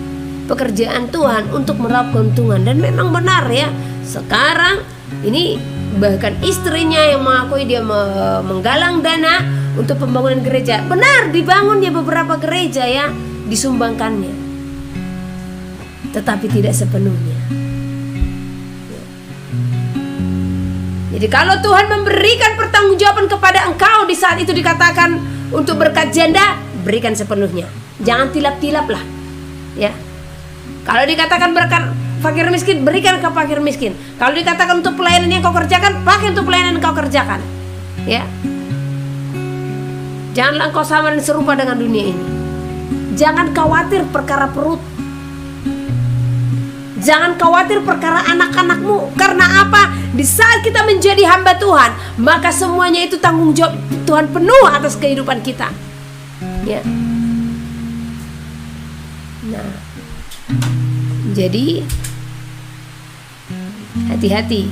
pekerjaan Tuhan untuk meraup keuntungan. Dan memang benar ya, sekarang ini bahkan istrinya yang mengakui dia menggalang dana untuk pembangunan gereja. Benar, dibangunnya beberapa gereja ya, disumbangkannya, tetapi tidak sepenuhnya. Jadi kalau Tuhan memberikan pertanggungjawaban kepada engkau di saat itu dikatakan untuk berkat janda, berikan sepenuhnya. Jangan tilap-tilap lah ya. Kalau dikatakan berkat fakir miskin, berikan ke fakir miskin. Kalau dikatakan untuk pelayanan yang kau kerjakan, pakai untuk pelayanan yang kau kerjakan ya. Janganlah engkau sama dan serupa dengan dunia ini. Jangan khawatir perkara perut. Jangan khawatir perkara anak-anakmu. Karena apa? Di saat kita menjadi hamba Tuhan, maka semuanya itu tanggung jawab Tuhan penuh atas kehidupan kita ya. Nah, jadi hati-hati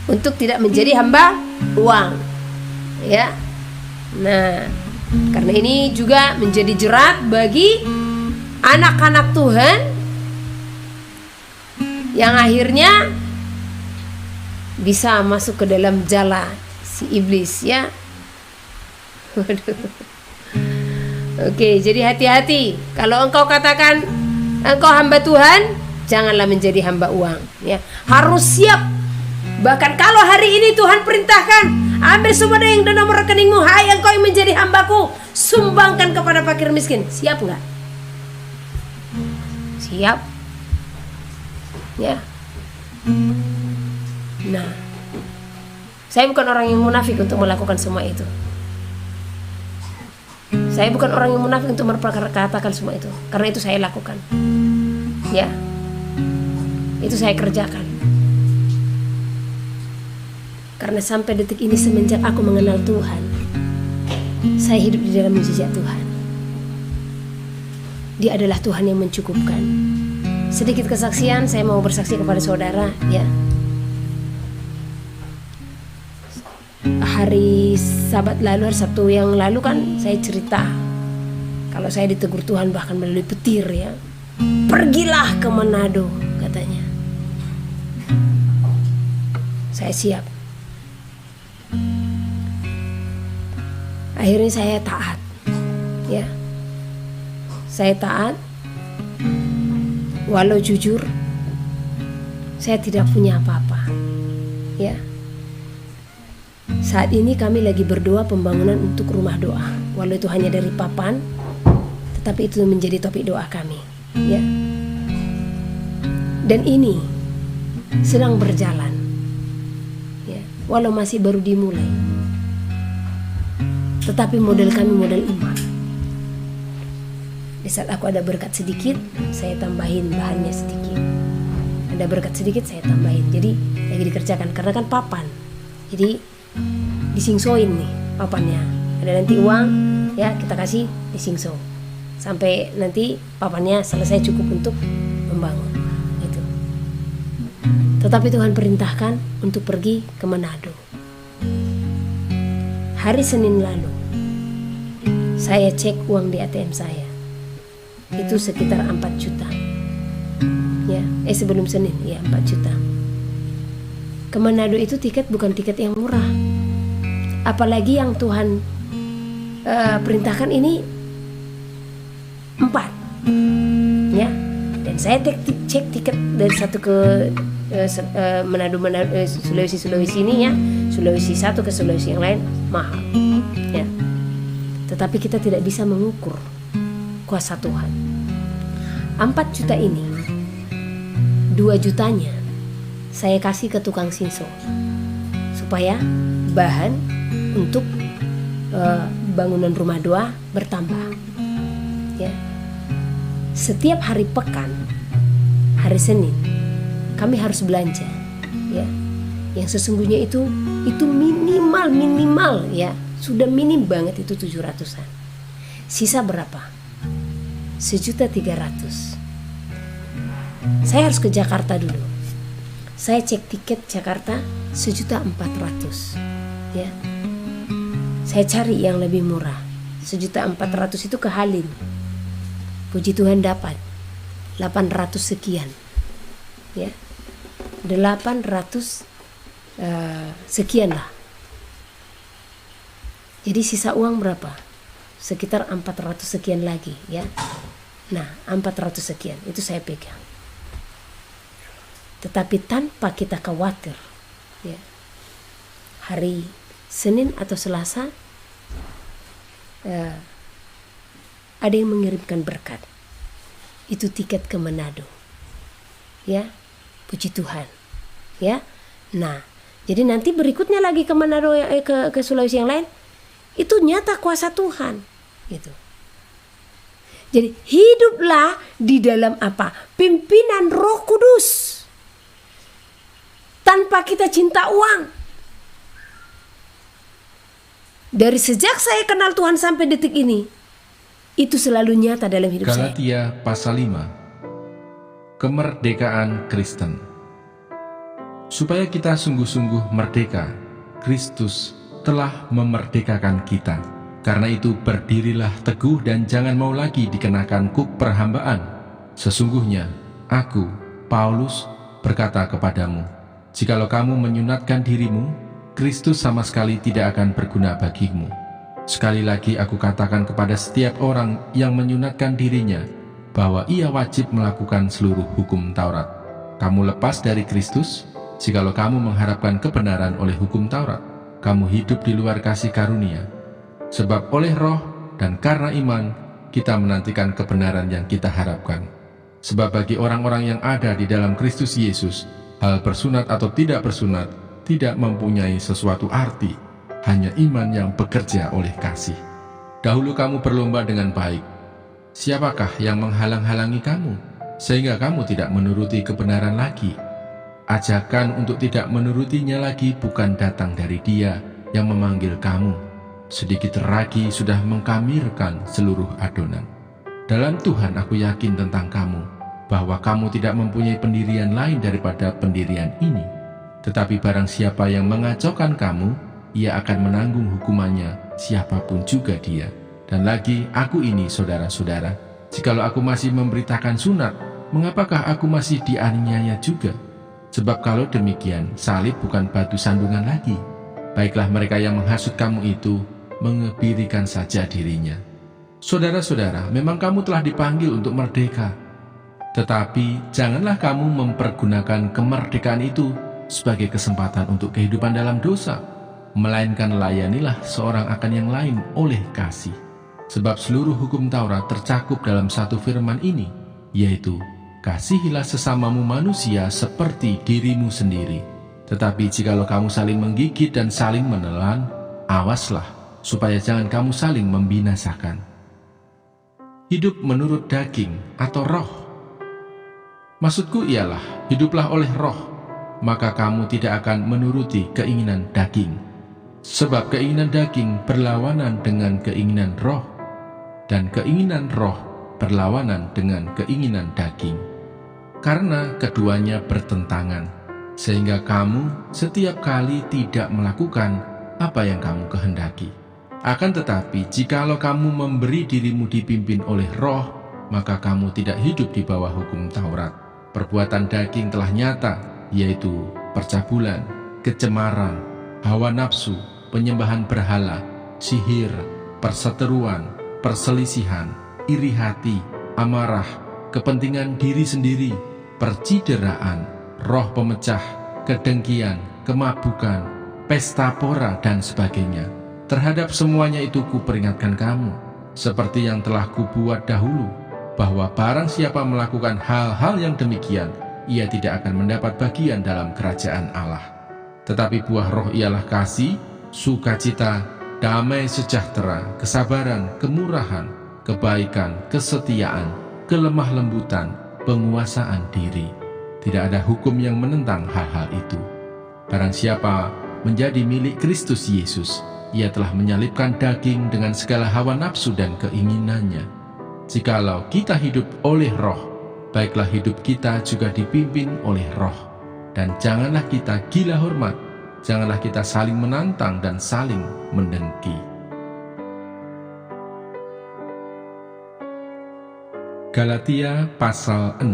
untuk tidak menjadi hamba uang ya. Nah, karena ini juga menjadi jerat bagi anak-anak Tuhan yang akhirnya bisa masuk ke dalam jala si iblis ya. Oke, jadi hati-hati. Kalau engkau katakan engkau hamba Tuhan, janganlah menjadi hamba uang ya. Harus siap. Bahkan kalau hari ini Tuhan perintahkan, ambil semua yang ada nomor rekeningmu, hai engkau yang menjadi hambaku, sumbangkan kepada fakir miskin. Siap enggak? Siap ya. Nah, saya bukan orang yang munafik untuk melakukan semua itu. Saya bukan orang yang munafik untuk memperkatakan semua itu. Karena itu saya lakukan ya. Itu saya kerjakan. Karena sampai detik ini, semenjak aku mengenal Tuhan, saya hidup di dalam mujizat Tuhan. Dia adalah Tuhan yang mencukupkan. Sedikit kesaksian, saya mau bersaksi kepada saudara ya. Hari Sabat lalu, hari Sabtu yang lalu kan saya cerita kalau saya ditegur Tuhan bahkan melalui petir ya. Pergilah ke Manado katanya. Saya siap. Akhirnya saya taat ya. Saya taat. Walau jujur saya tidak punya apa-apa ya. Saat ini kami lagi berdoa pembangunan untuk rumah doa. Walau itu hanya dari papan, tetapi itu menjadi topik doa kami ya. Dan ini sedang berjalan ya. Walau masih baru dimulai, tetapi model kami model iman. Di saat aku ada berkat sedikit, saya tambahin bahannya sedikit. Ada berkat sedikit, saya tambahin. Jadi lagi dikerjakan karena kan papan. Jadi disingsoin nih papannya. Ada nanti uang ya, kita kasih disingso sampai nanti papannya selesai cukup untuk membangun itu. Tetapi Tuhan perintahkan untuk pergi ke Manado. Hari Senin lalu saya cek uang di ATM saya, itu sekitar 4 juta ya. Sebelum Senin ya 4 juta. Ke Manado itu tiket bukan tiket yang murah. Apalagi yang Tuhan perintahkan ini 4 ya. Dan saya cek tiket dari satu ke Manado, Sulawesi ini ya. Sulawesi satu ke Sulawesi yang lain mahal ya. Tetapi kita tidak bisa mengukur kuasa Tuhan. 4 juta ini, 2 jutanya saya kasih ke tukang sinso supaya bahan untuk bangunan rumah doa bertambah ya. Setiap hari pekan, hari Senin kami harus belanja ya. Yang sesungguhnya itu minimal ya, sudah minim banget itu 700-an. Sisa berapa? 1.300.000. Saya harus ke Jakarta dulu. Saya cek tiket Jakarta 1.400.000. Ya, saya cari yang lebih murah. 1.400.000 itu ke Halim. Puji Tuhan dapat 800 sekian. Ya, 800 sekian lah. Jadi sisa uang berapa? Sekitar 400 sekian lagi, ya. Nah, 400 sekian itu saya pegang. Tetapi tanpa kita khawatir, ya. Hari Senin atau Selasa ada yang mengirimkan berkat. Itu tiket ke Manado. Ya, puji Tuhan. Ya. Nah, jadi nanti berikutnya lagi ke Manado, ke Sulawesi yang lain, itu nyata kuasa Tuhan, gitu. Jadi hiduplah di dalam apa? Pimpinan Roh Kudus. Tanpa kita cinta uang. Dari sejak saya kenal Tuhan sampai detik ini, itu selalu nyata dalam hidup saya. Galatia pasal 5. Kemerdekaan Kristen. Supaya kita sungguh-sungguh merdeka, Kristus telah memerdekakan kita. Karena itu berdirilah teguh dan jangan mau lagi dikenakan kuk perhambaan. Sesungguhnya aku, Paulus, berkata kepadamu, jikalau kamu menyunatkan dirimu, Kristus sama sekali tidak akan berguna bagimu. Sekali lagi aku katakan kepada setiap orang yang menyunatkan dirinya, bahwa ia wajib melakukan seluruh hukum Taurat. Kamu lepas dari Kristus, jikalau kamu mengharapkan kebenaran oleh hukum Taurat, kamu hidup di luar kasih karunia. Sebab oleh roh dan karena iman, kita menantikan kebenaran yang kita harapkan. Sebab bagi orang-orang yang ada di dalam Kristus Yesus, hal bersunat atau tidak bersunat tidak mempunyai sesuatu arti, hanya iman yang bekerja oleh kasih. Dahulu kamu berlomba dengan baik. Siapakah yang menghalang-halangi kamu, sehingga kamu tidak menuruti kebenaran lagi? Ajakan untuk tidak menurutinya lagi bukan datang dari Dia yang memanggil kamu. Sedikit lagi sudah mengkamirkan seluruh adonan. Dalam Tuhan aku yakin tentang kamu, bahwa kamu tidak mempunyai pendirian lain daripada pendirian ini. Tetapi barang siapa yang mengacaukan kamu, ia akan menanggung hukumannya, siapapun juga dia. Dan lagi aku ini, saudara-saudara, jikalau aku masih memberitakan sunat, mengapakah aku masih dianiaya juga? Sebab kalau demikian, salib bukan batu sandungan lagi. Baiklah mereka yang menghasut kamu itu mengebirikan saja dirinya. Saudara-saudara, memang kamu telah dipanggil untuk merdeka. Tetapi janganlah kamu mempergunakan kemerdekaan itu sebagai kesempatan untuk kehidupan dalam dosa, melainkan layanilah seorang akan yang lain oleh kasih. Sebab seluruh hukum Taurat tercakup dalam satu firman ini, yaitu, kasihilah sesamamu manusia seperti dirimu sendiri. Tetapi jikalau kamu saling menggigit dan saling menelan, awaslah, supaya jangan kamu saling membinasakan. Hidup menurut daging atau roh. Maksudku ialah, hiduplah oleh roh, maka kamu tidak akan menuruti keinginan daging. Sebab keinginan daging berlawanan dengan keinginan roh, dan keinginan roh berlawanan dengan keinginan daging. Karena keduanya bertentangan, sehingga kamu setiap kali tidak melakukan apa yang kamu kehendaki. Akan tetapi, jikalau kamu memberi dirimu dipimpin oleh roh, maka kamu tidak hidup di bawah hukum Taurat. Perbuatan daging telah nyata, yaitu percabulan, kecemaran, hawa nafsu, penyembahan berhala, sihir, perseteruan, perselisihan, iri hati, amarah, kepentingan diri sendiri, percideraan, roh pemecah, kedengkian, kemabukan, pesta pora, dan sebagainya. Terhadap semuanya itu kuperingatkan kamu, seperti yang telah kubuat dahulu, bahwa barang siapa melakukan hal-hal yang demikian, ia tidak akan mendapat bagian dalam kerajaan Allah. Tetapi buah roh ialah kasih, sukacita, damai sejahtera, kesabaran, kemurahan, kebaikan, kesetiaan, kelemah lembutan, penguasaan diri. Tidak ada hukum yang menentang hal-hal itu. Barang siapa menjadi milik Kristus Yesus, ia telah menyalibkan daging dengan segala hawa nafsu dan keinginannya. Jikalau kita hidup oleh roh, baiklah hidup kita juga dipimpin oleh roh. Dan janganlah kita gila hormat, janganlah kita saling menantang dan saling mendengki. Galatia pasal 6.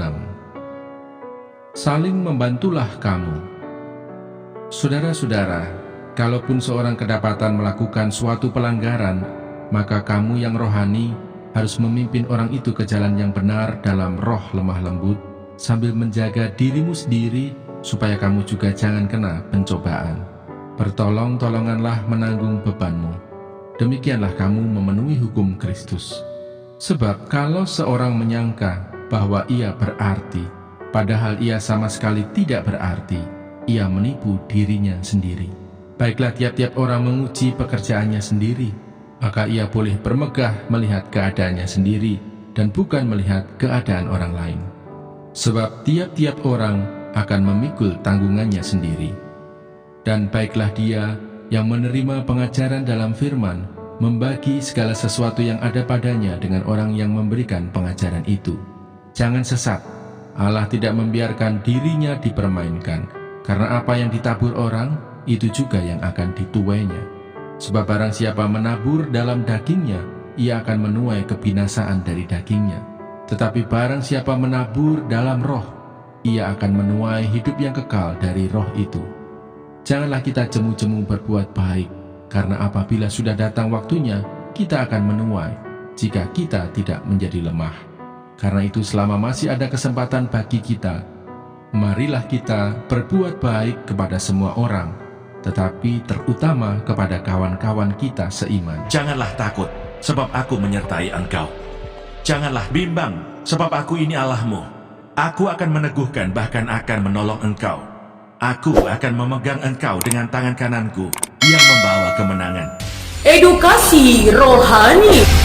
Saling membantulah kamu. Saudara-saudara, kalaupun seorang kedapatan melakukan suatu pelanggaran, maka kamu yang rohani harus memimpin orang itu ke jalan yang benar dalam roh lemah lembut, sambil menjaga dirimu sendiri supaya kamu juga jangan kena pencobaan. Bertolong-tolonganlah menanggung bebanmu. Demikianlah kamu memenuhi hukum Kristus. Sebab kalau seorang menyangka bahwa ia berarti, padahal ia sama sekali tidak berarti, ia menipu dirinya sendiri. Baiklah tiap-tiap orang menguji pekerjaannya sendiri, maka ia boleh bermegah melihat keadaannya sendiri dan bukan melihat keadaan orang lain. Sebab tiap-tiap orang akan memikul tanggungannya sendiri. Dan baiklah dia yang menerima pengajaran dalam firman, membagi segala sesuatu yang ada padanya dengan orang yang memberikan pengajaran itu. Jangan sesat, Allah tidak membiarkan dirinya dipermainkan, karena apa yang ditabur orang, itu juga yang akan dituainya. Sebab barang siapa menabur dalam dagingnya, ia akan menuai kebinasaan dari dagingnya. Tetapi barang siapa menabur dalam roh, ia akan menuai hidup yang kekal dari roh itu. Janganlah kita jemu-jemu berbuat baik, karena apabila sudah datang waktunya, kita akan menuai, jika kita tidak menjadi lemah. Karena itu selama masih ada kesempatan bagi kita, marilah kita berbuat baik kepada semua orang, tetapi terutama kepada kawan-kawan kita seiman. Janganlah takut, sebab aku menyertai engkau. Janganlah bimbang, sebab aku ini Allahmu. Aku akan meneguhkan, bahkan akan menolong engkau. Aku akan memegang engkau dengan tangan kananku yang membawa kemenangan. Edukasi rohani.